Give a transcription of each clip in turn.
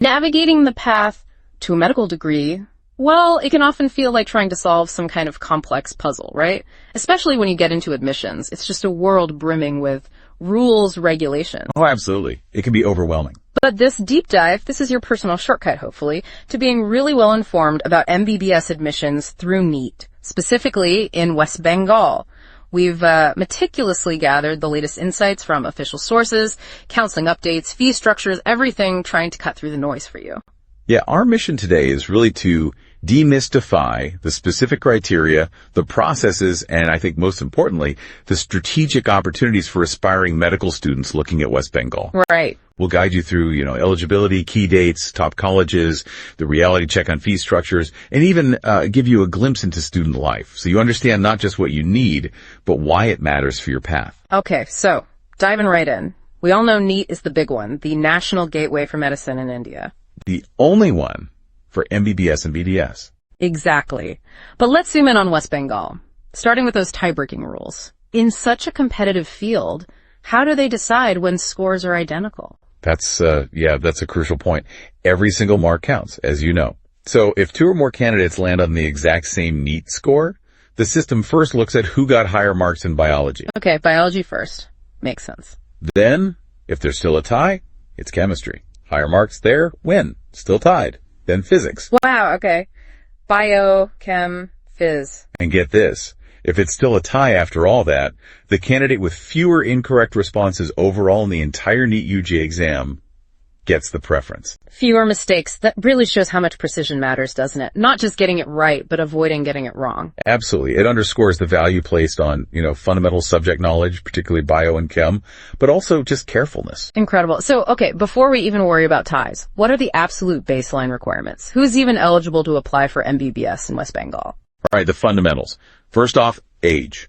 Navigating the path to a medical degree, well, it can often feel like trying to solve some kind of complex puzzle, right? Especially when you get into admissions. It's just a world brimming with rules, regulations. Oh, absolutely. It can be overwhelming. But this deep dive, this is your personal shortcut, hopefully, to being really well informed about MBBS admissions through NEET, specifically in West Bengal. We've meticulously gathered the latest insights from official sources, counseling updates, fee structures, everything trying to cut through the noise for you. Yeah, our mission today is really to demystify the specific criteria, the processes, and I think most importantly, the strategic opportunities for aspiring medical students looking at West Bengal. Right. We'll guide you through, eligibility, key dates, top colleges, the reality check on fee structures, and even give you a glimpse into student life. So you understand not just what you need, but why it matters for your path. Okay, so diving right in. We all know NEET is the big one, the national gateway for medicine in India. The only one for MBBS and BDS. Exactly. But let's zoom in on West Bengal, starting with those tie-breaking rules. In such a competitive field, how do they decide when scores are identical? That's a crucial point. Every single mark counts, as you know. So if two or more candidates land on the exact same NEET score, the system first looks at who got higher marks in biology. Okay, biology first. Makes sense. Then, if there's still a tie, it's chemistry. Higher marks there, win. Still tied. Then physics. Wow, okay. Bio, chem, phys. And get this. If it's still a tie after all that, the candidate with fewer incorrect responses overall in the entire NEET UG exam gets the preference. Fewer mistakes. That really shows how much precision matters, doesn't it? Not just getting it right, but avoiding getting it wrong. Absolutely. It underscores the value placed on, fundamental subject knowledge, particularly bio and chem, but also just carefulness. Incredible. So, okay, before we even worry about ties, what are the absolute baseline requirements? Who's even eligible to apply for MBBS in West Bengal? All right, the fundamentals. First off, age.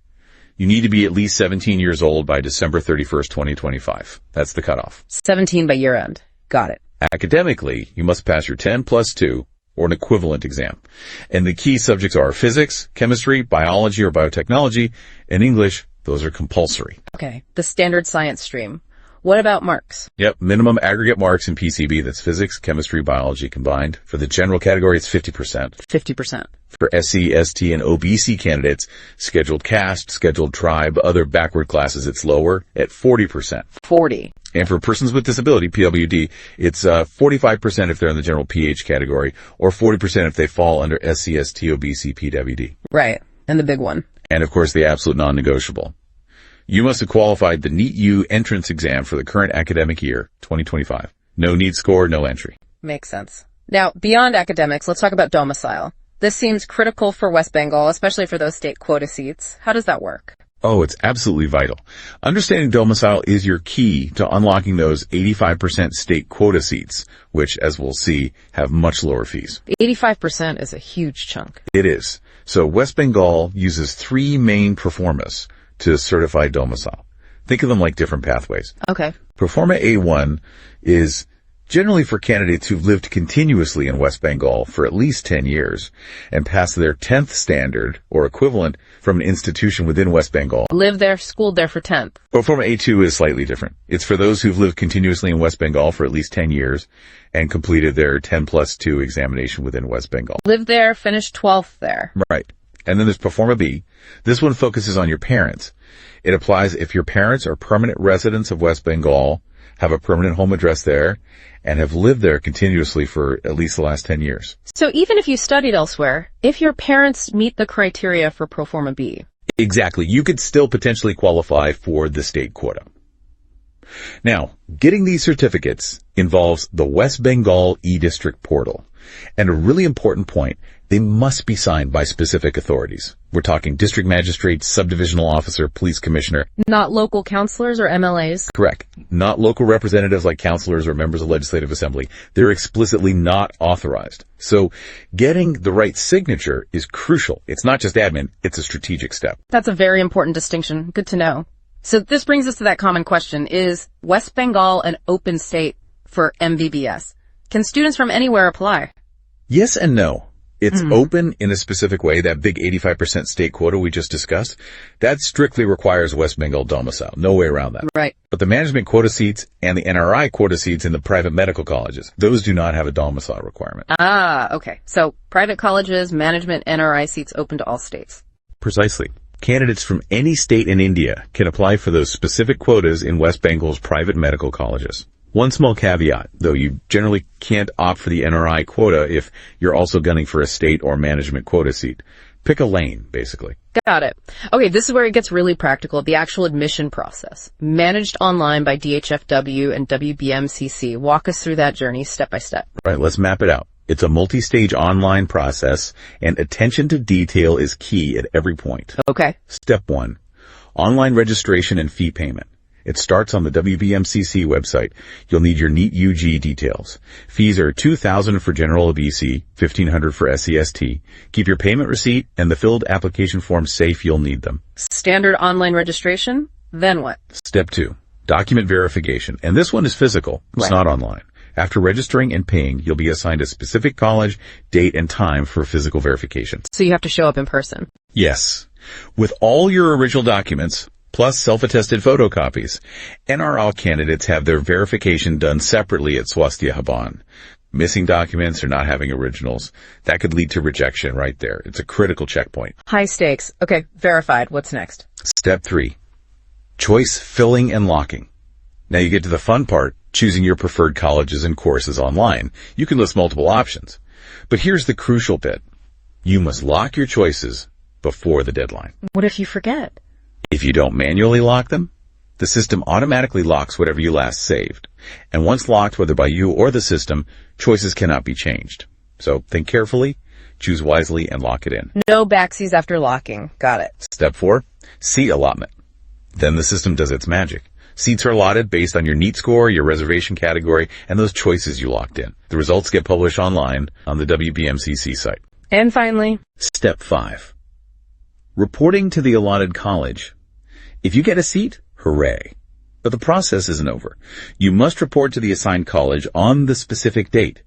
You need to be at least 17 years old by December 31st, 2025. That's the cutoff. 17 by year end. Got it. Academically, you must pass your 10+2 or an equivalent exam. And the key subjects are physics, chemistry, biology or biotechnology, and English. Those are compulsory. Okay, the standard science stream. What about marks? Yep, minimum aggregate marks in PCB, that's physics, chemistry, biology combined. For the general category, it's 50%. 50%. For SC, ST, and OBC candidates, scheduled caste, scheduled tribe, other backward classes, it's lower at 40%. 40. And for persons with disability, PWD, it's 45% if they're in the general PH category, or 40% if they fall under SC, ST, OBC, PWD. Right, and the big one. And of course, the absolute non-negotiable. You must have qualified the NEET U entrance exam for the current academic year, 2025. No NEET score, no entry. Makes sense. Now, beyond academics, let's talk about domicile. This seems critical for West Bengal, especially for those state quota seats. How does that work? Oh, it's absolutely vital. Understanding domicile is your key to unlocking those 85% state quota seats, which, as we'll see, have much lower fees. 85% is a huge chunk. It is. So West Bengal uses three main performas to certify domicile. Think of them like different pathways. Okay. Performa A1 is generally for candidates who've lived continuously in West Bengal for at least 10 years and passed their 10th standard or equivalent from an institution within West Bengal. Lived there, schooled there for 10th. Performa A2 is slightly different. It's for those who've lived continuously in West Bengal for at least 10 years and completed their 10+2 examination within West Bengal. Lived there, finished 12th there. Right. And then there's Performa B. This one focuses on your parents. It applies if your parents are permanent residents of West Bengal, have a permanent home address there, and have lived there continuously for at least the last 10 years. So even if you studied elsewhere, if your parents meet the criteria for Performa B. Exactly. You could still potentially qualify for the state quota. Now, getting these certificates involves the West Bengal e-district portal. And a really important point, they must be signed by specific authorities. We're talking district magistrate, subdivisional officer, police commissioner. Not local counselors or MLAs? Correct. Not local representatives like counselors or members of legislative assembly. They're explicitly not authorized. So getting the right signature is crucial. It's not just admin, it's a strategic step. That's a very important distinction. Good to know. So this brings us to that common question. Is West Bengal an open state for MBBS? Can students from anywhere apply? Yes and no. It's open in a specific way, that big 85% state quota we just discussed. That strictly requires West Bengal domicile. No way around that. Right. But the management quota seats and the NRI quota seats in the private medical colleges, those do not have a domicile requirement. Ah, okay. So private colleges, management, NRI seats open to all states. Precisely. Candidates from any state in India can apply for those specific quotas in West Bengal's private medical colleges. One small caveat, though, you generally can't opt for the NRI quota if you're also gunning for a state or management quota seat. Pick a lane, basically. Got it. Okay, this is where it gets really practical, the actual admission process. Managed online by DHFW and WBMCC. Walk us through that journey step by step. Right, let's map it out. It's a multi-stage online process, and attention to detail is key at every point. Okay. Step 1. Online registration and fee payment. It starts on the WBMCC website. You'll need your NEET UG details. Fees are $2,000 for general OBC, $1,500 for SEST. Keep your payment receipt and the filled application form safe. You'll need them. Standard online registration. Then what? Step 2. Document verification. And this one is physical. It's not online. After registering and paying, you'll be assigned a specific college, date, and time for physical verification. So you have to show up in person. Yes. With all your original documents, plus self-attested photocopies. NRL candidates have their verification done separately at Swasthya Bhavan. Missing documents or not having originals, that could lead to rejection right there. It's a critical checkpoint. High stakes. Okay, verified. What's next? Step 3. Choice filling and locking. Now you get to the fun part, choosing your preferred colleges and courses online. You can list multiple options. But here's the crucial bit. You must lock your choices before the deadline. What if you forget? If you don't manually lock them, the system automatically locks whatever you last saved. And once locked, whether by you or the system, choices cannot be changed. So think carefully, choose wisely, and lock it in. No backsies after locking. Got it. Step 4, seat allotment. Then the system does its magic. Seats are allotted based on your NEET score, your reservation category, and those choices you locked in. The results get published online on the WBMCC site. And finally, Step 5, reporting to the allotted college. If you get a seat, hooray. But the process isn't over. You must report to the assigned college on the specific date.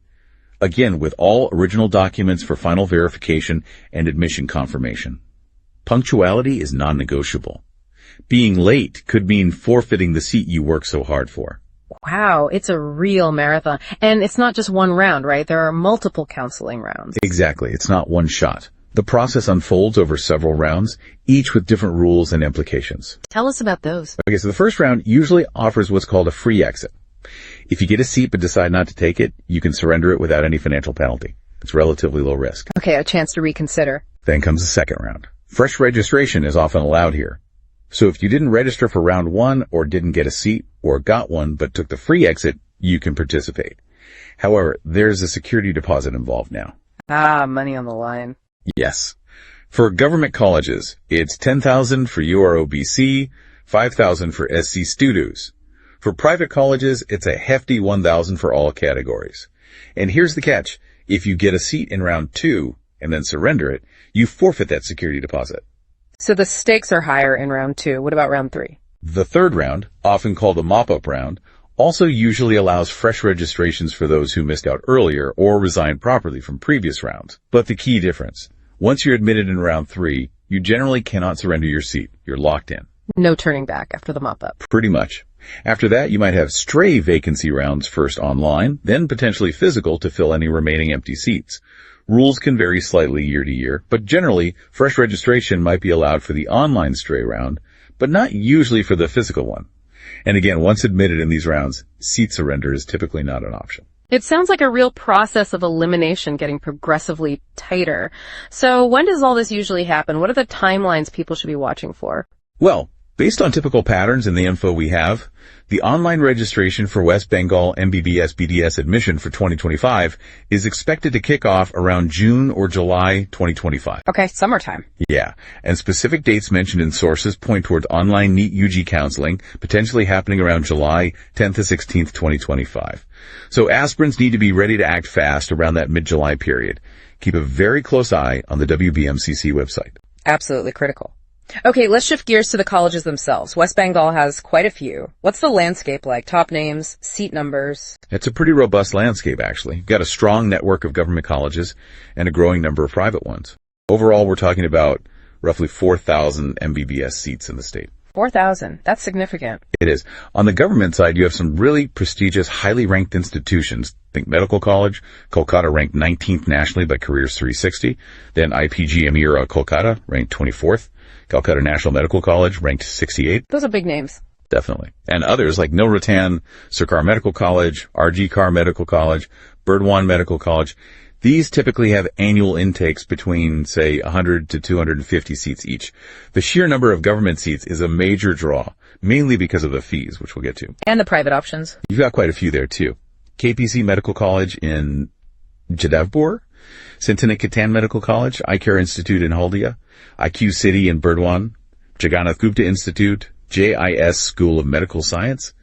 Again, with all original documents for final verification and admission confirmation. Punctuality is non-negotiable. Being late could mean forfeiting the seat you worked so hard for. wow, it's a real marathon. And it's not just one round, right? There are multiple counseling rounds. Exactly. It's not one shot. The process unfolds over several rounds, each with different rules and implications. Tell us about those. Okay, so the first round usually offers what's called a free exit. If you get a seat but decide not to take it, you can surrender it without any financial penalty. It's relatively low risk. Okay, a chance to reconsider. Then comes the second round. Fresh registration is often allowed here. So if you didn't register for round one or didn't get a seat or got one but took the free exit, you can participate. However, there's a security deposit involved now. Ah, money on the line. Yes. For government colleges, it's $10,000 for UROBC, $5,000 for SC Studus. For private colleges, it's a hefty $1,000 for all categories. And here's the catch. If you get a seat in round two and then surrender it, you forfeit that security deposit. So the stakes are higher in round two. What about round three? The third round, often called the mop-up round, also usually allows fresh registrations for those who missed out earlier or resigned properly from previous rounds. But the key difference, once you're admitted in round three, you generally cannot surrender your seat. You're locked in. No turning back after the mop-up. Pretty much. After that, you might have stray vacancy rounds, first online, then potentially physical to fill any remaining empty seats. Rules can vary slightly year to year, but generally, fresh registration might be allowed for the online stray round, but not usually for the physical one. And again, once admitted in these rounds, seat surrender is typically not an option. It sounds like a real process of elimination getting progressively tighter. So when does all this usually happen? What are the timelines people should be watching for? Well, based on typical patterns and the info we have, the online registration for West Bengal MBBS BDS admission for 2025 is expected to kick off around June or July 2025. Okay, summertime. Yeah, and specific dates mentioned in sources point towards online NEET UG counseling, potentially happening around July 10th to 16th, 2025. So aspirants need to be ready to act fast around that mid-July period. Keep a very close eye on the WBMCC website. Absolutely critical. Okay, let's shift gears to the colleges themselves. West Bengal has quite a few. What's the landscape like? Top names, seat numbers? It's a pretty robust landscape, actually. You've got a strong network of government colleges and a growing number of private ones. Overall, we're talking about roughly 4,000 MBBS seats in the state. 4,000. That's significant. It is. On the government side, you have some really prestigious, highly ranked institutions. Think Medical College, Kolkata ranked 19th nationally by Careers 360. Then IPG Amira Kolkata ranked 24th. Calcutta National Medical College ranked 68th. Those are big names. Definitely. And others like Nilratan, Sarkar Medical College, RG Kar Medical College, Burdwan Medical College. These typically have annual intakes between, say, 100 to 250 seats each. The sheer number of government seats is a major draw, mainly because of the fees, which we'll get to. And the private options. You've got quite a few there, too. KPC Medical College in Durgapur, Sintiniketan Medical College, Eye Care Institute in Haldia, IQ City in Burdwan, Jagannath Gupta Institute, JIS School of Medical Science.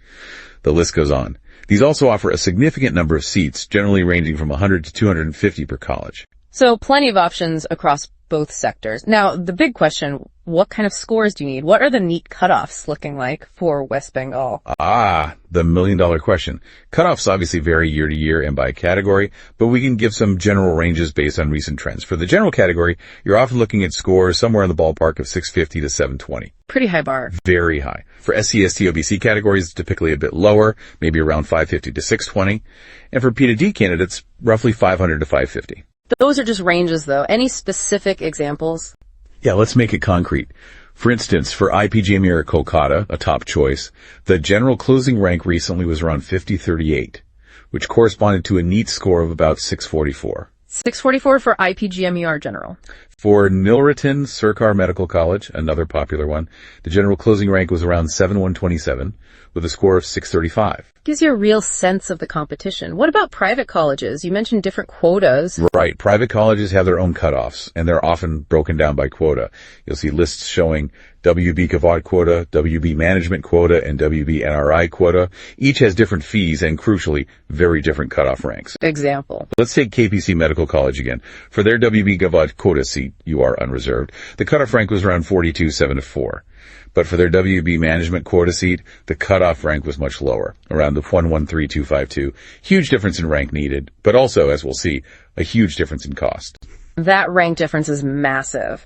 The list goes on. These also offer a significant number of seats, generally ranging from 100 to 250 per college. So plenty of options across both sectors. Now, the big question, what kind of scores do you need? What are the NEET cutoffs looking like for West Bengal? The million-dollar question. Cutoffs obviously vary year to year and by category, but we can give some general ranges based on recent trends. For the general category, you're often looking at scores somewhere in the ballpark of 650 to 720. Pretty high bar. Very high. For SC, ST, OBC categories, it's typically a bit lower, maybe around 550 to 620. And for P2D candidates, roughly 500 to 550. Those are just ranges, though. Any specific examples? Yeah, let's make it concrete. For instance, for IPG Amira Kolkata, a top choice, the general closing rank recently was around 5038, which corresponded to a NEET score of about 644. 644 for IPGMER General. For Nilratan Sarkar Medical College, another popular one, the general closing rank was around 7127 with a score of 635. Gives you a real sense of the competition. What about private colleges? You mentioned different quotas. Right. Private colleges have their own cutoffs, and they're often broken down by quota. You'll see lists showing WB Kavad quota, WB management quota, and WB NRI quota. Each has different fees and, crucially, very different cutoff ranks. Example. Let's take KPC Medical College again. For their WB Kavad quota seat, you are unreserved. The cutoff rank was around 4274. But for their WB management quota seat, the cutoff rank was much lower, around the 113252. Huge difference in rank needed, but also, as we'll see, a huge difference in cost. That rank difference is massive.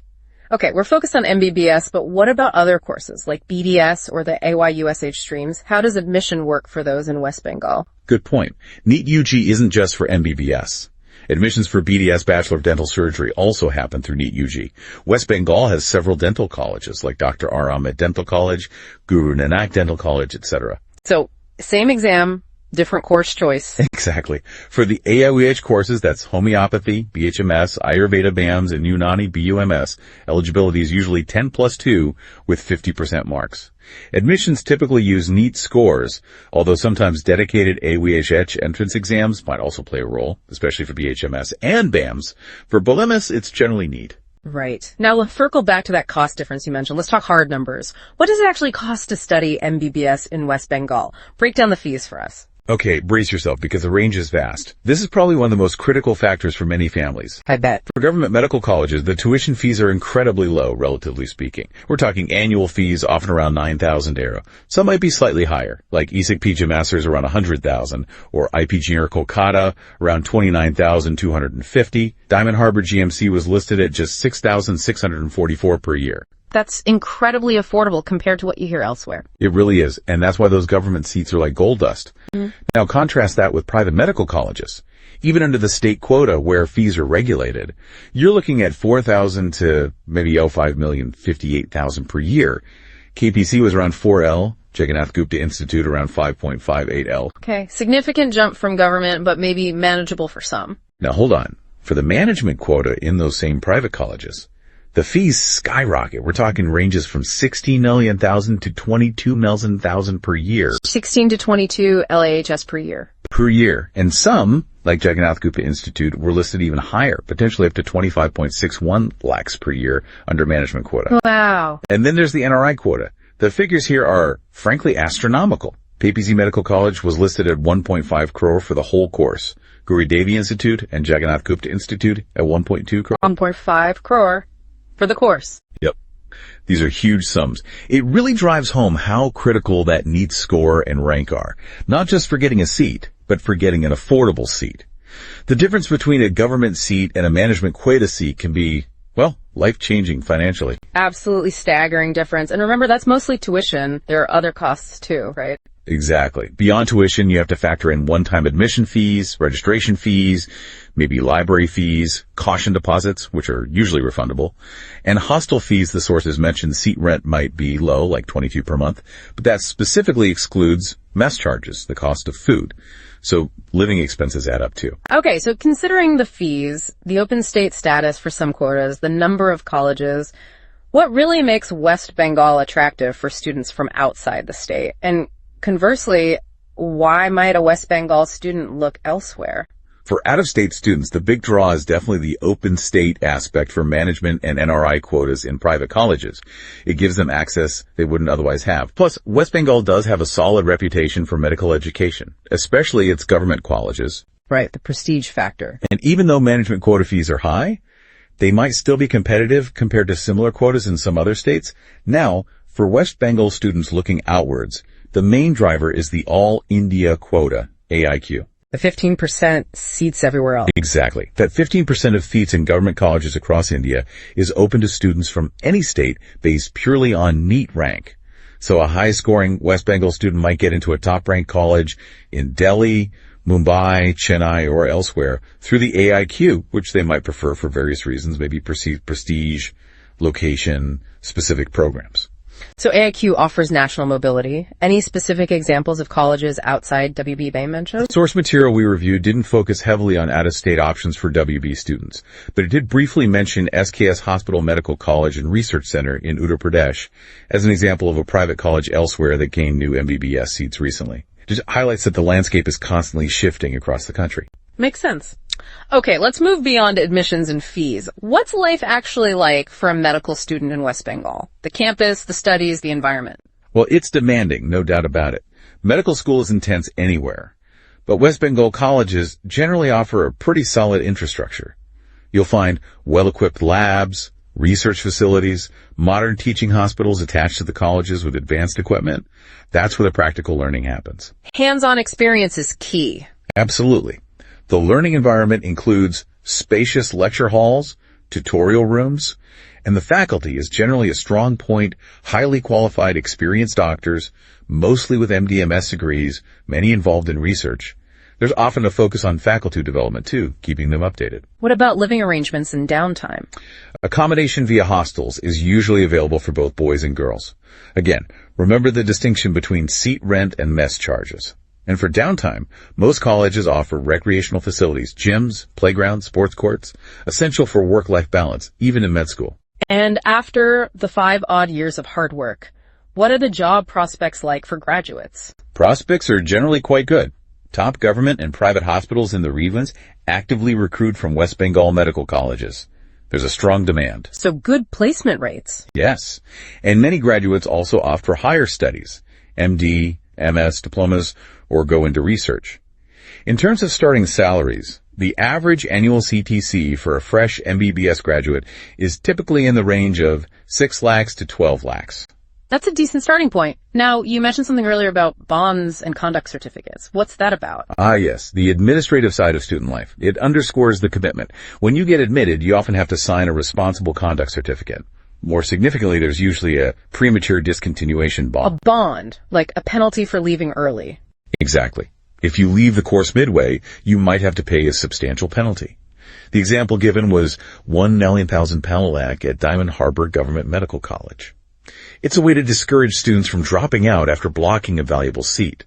Okay, we're focused on MBBS, but what about other courses like BDS or the AYUSH streams? How does admission work for those in West Bengal? Good point. NEET UG isn't just for MBBS. Admissions for BDS Bachelor of Dental Surgery also happen through NEET UG. West Bengal has several dental colleges like Dr. R. Ahmed Dental College, Guru Nanak Dental College, etc. So, same exam, different course choice. Exactly. For the AIUH courses, that's homeopathy, BHMS, Ayurveda BAMS, and Unani BUMS, eligibility is usually 10 plus 2 with 50% marks. Admissions typically use NEET scores, although sometimes dedicated AIUH entrance exams might also play a role, especially for BHMS and BAMS. For BLMS, it's generally NEET. Right. Now let's circle back to that cost difference you mentioned. Let's talk hard numbers. What does it actually cost to study MBBS in West Bengal? Break down the fees for us. Okay, brace yourself because the range is vast. This is probably one of the most critical factors for many families. I bet. For government medical colleges, the tuition fees are incredibly low, relatively speaking. We're talking annual fees often around 9,000 euro. Some might be slightly higher, like ESIC PG Masters around 100,000, or IPG or Kolkata around 29,250. Diamond Harbor GMC was listed at just 6,644 per year. That's incredibly affordable compared to what you hear elsewhere. It really is, and that's why those government seats are like gold dust. Now contrast that with private medical colleges. Even under the state quota where fees are regulated, you're looking at 4,000 to maybe 5 million, 58,000 per year. KPC was around 4L, Jagannath Gupta Institute around 5.58L. Okay, significant jump from government, but maybe manageable for some. Now hold on. For the management quota in those same private colleges, the fees skyrocket. We're talking ranges from 16 million thousand to 22 million thousand per year. 16 to 22 LAHS per year. Per year. And some, like Jagannath Gupta Institute, were listed even higher, potentially up to 25.61 lakhs per year under management quota. Wow. And then there's the NRI quota. The figures here are, frankly, astronomical. KPC Medical College was listed at 1.5 crore for the whole course. Guru Devi Institute and Jagannath Gupta Institute at 1.2 crore. 1.5 crore. For the course. Yep. These are huge sums. It really drives home how critical that NEET score and rank are, not just for getting a seat, but for getting an affordable seat. The difference between a government seat and a management Quota seat can be, well, life-changing financially. Absolutely staggering difference. And remember, that's mostly tuition. There are other costs too, right? Exactly. Beyond tuition, you have to factor in one-time admission fees, registration fees, maybe library fees, caution deposits, which are usually refundable, and hostel fees. The sources mentioned seat rent might be low, like $22 per month, but that specifically excludes mess charges, the cost of food. So living expenses add up too. Okay, so considering the fees, the open state status for some quotas, the number of colleges, what really makes West Bengal attractive for students from outside the state? And conversely, why might a West Bengal student look elsewhere? For out-of-state students, the big draw is definitely the open state aspect for management and NRI quotas in private colleges. It gives them access they wouldn't otherwise have. Plus, West Bengal does have a solid reputation for medical education, especially its government colleges. Right, the prestige factor. And even though management quota fees are high, they might still be competitive compared to similar quotas in some other states. Now, for West Bengal students looking outwards, the main driver is the All India Quota, AIQ. The 15% seats everywhere else. Exactly. That 15% of seats in government colleges across India is open to students from any state based purely on NEET rank. So a high-scoring West Bengal student might get into a top-ranked college in Delhi, Mumbai, Chennai, or elsewhere through the AIQ, which they might prefer for various reasons, maybe prestige, location, specific programs. So AIQ offers national mobility. Any specific examples of colleges outside WB Bay mentioned? Source material we reviewed didn't focus heavily on out-of-state options for WB students, but it did briefly mention SKS Hospital Medical College and Research Center in Uttar Pradesh as an example of a private college elsewhere that gained new MBBS seats recently. It just highlights that the landscape is constantly shifting across the country. Makes sense. Okay, let's move beyond admissions and fees. What's life actually like for a medical student in West Bengal? The campus, the studies, the environment. Well, it's demanding, no doubt about it. Medical school is intense anywhere, but West Bengal colleges generally offer a pretty solid infrastructure. You'll find well-equipped labs, research facilities, modern teaching hospitals attached to the colleges with advanced equipment. That's where the practical learning happens. Hands-on experience is key. Absolutely. The learning environment includes spacious lecture halls, tutorial rooms, and the faculty is generally a strong point, highly qualified, experienced doctors, mostly with MD/MS degrees, many involved in research. There's often a focus on faculty development, too, keeping them updated. What about living arrangements and downtime? Accommodation via hostels is usually available for both boys and girls. Again, remember the distinction between seat rent and mess charges. And for downtime, most colleges offer recreational facilities, gyms, playgrounds, sports courts, essential for work-life balance, even in med school. And after the 5 odd years of hard work, what are the job prospects like for graduates? Prospects are generally quite good. Top government and private hospitals in the regions actively recruit from West Bengal medical colleges. There's a strong demand. So good placement rates. Yes. And many graduates also opt for higher studies, MD, MS, diplomas, or go into research. In terms of starting salaries, the average annual CTC for a fresh MBBS graduate is typically in the range of 6 lakhs to 12 lakhs. That's a decent starting point. Now, you mentioned something earlier about bonds and conduct certificates. What's that about? Yes, the administrative side of student life. It underscores the commitment. When you get admitted, you often have to sign a responsible conduct certificate. More significantly, there's usually a premature discontinuation bond. A bond, like a penalty for leaving early. Exactly. If you leave the course midway, you might have to pay a substantial penalty. The example given was 1,9,000 lakh at Diamond Harbor Government Medical College. It's a way to discourage students from dropping out after blocking a valuable seat.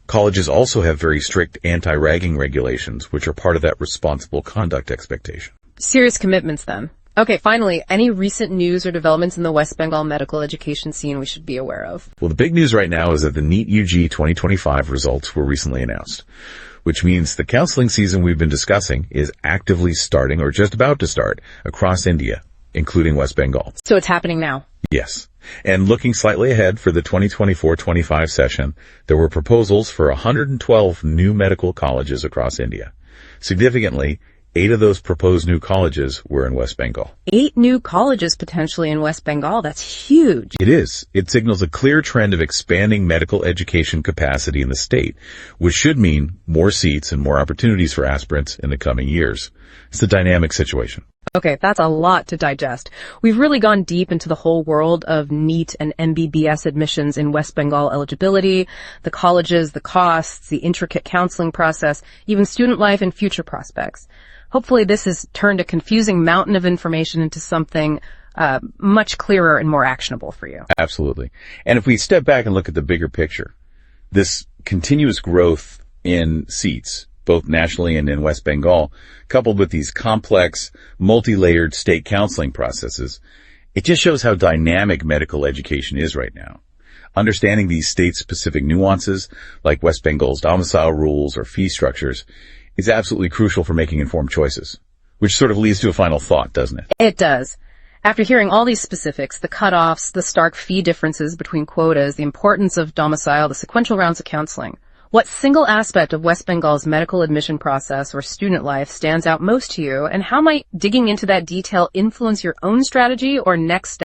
Colleges also have very strict anti-ragging regulations, which are part of that responsible conduct expectation. Serious commitments, then. Okay, finally, any recent news or developments in the West Bengal medical education scene we should be aware of? Well, the big news right now is that the NEET UG 2025 results were recently announced, which means the counseling season we've been discussing is actively starting or just about to start across India, including West Bengal. So it's happening now? Yes. And looking slightly ahead for the 2024-25 session, there were proposals for 112 new medical colleges across India. Significantly, 8 of those proposed new colleges were in West Bengal. 8 new colleges potentially in West Bengal. That's huge. It is. It signals a clear trend of expanding medical education capacity in the state, which should mean more seats and more opportunities for aspirants in the coming years. It's a dynamic situation. Okay, that's a lot to digest. We've really gone deep into the whole world of NEET and MBBS admissions in West Bengal eligibility, the colleges, the costs, the intricate counseling process, even student life and future prospects. Hopefully this has turned a confusing mountain of information into something much clearer and more actionable for you. Absolutely. And if we step back and look at the bigger picture, this continuous growth in seats, both nationally and in West Bengal, coupled with these complex, multi-layered state counseling processes, it just shows how dynamic medical education is right now. Understanding these state-specific nuances, like West Bengal's domicile rules or fee structures, is absolutely crucial for making informed choices, which sort of leads to a final thought, doesn't it? It does. After hearing all these specifics, the cutoffs, the stark fee differences between quotas, the importance of domicile, the sequential rounds of counseling, what single aspect of West Bengal's medical admission process or student life stands out most to you, and how might digging into that detail influence your own strategy or next